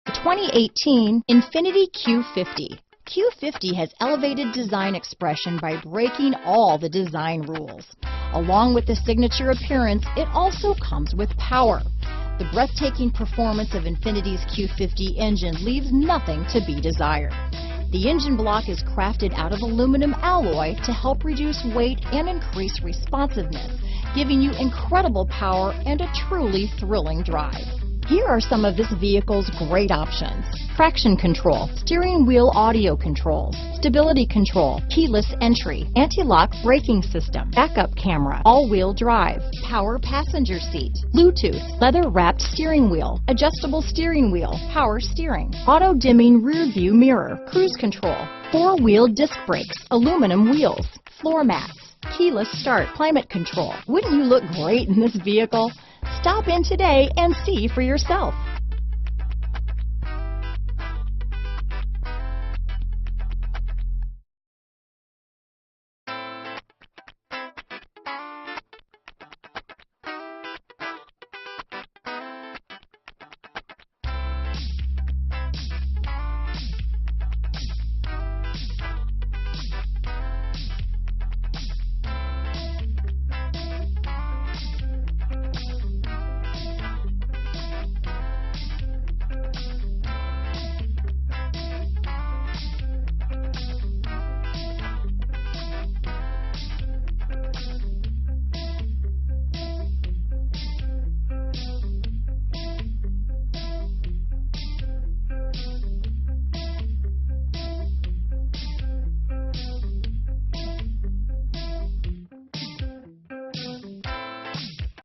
The 2018 Infiniti Q50. Q50 has elevated design expression by breaking all the design rules. Along with the signature appearance, it also comes with power. The breathtaking performance of Infiniti's Q50 engine leaves nothing to be desired. The engine block is crafted out of aluminum alloy to help reduce weight and increase responsiveness, giving you incredible power and a truly thrilling drive. Here are some of this vehicle's great options: traction control, steering wheel audio controls, stability control, keyless entry, anti-lock braking system, backup camera, all-wheel drive, power passenger seat, Bluetooth, leather-wrapped steering wheel, adjustable steering wheel, power steering, auto-dimming rear view mirror, cruise control, four-wheel disc brakes, aluminum wheels, floor mats, keyless start, climate control. Wouldn't you look great in this vehicle? Stop in today and see for yourself.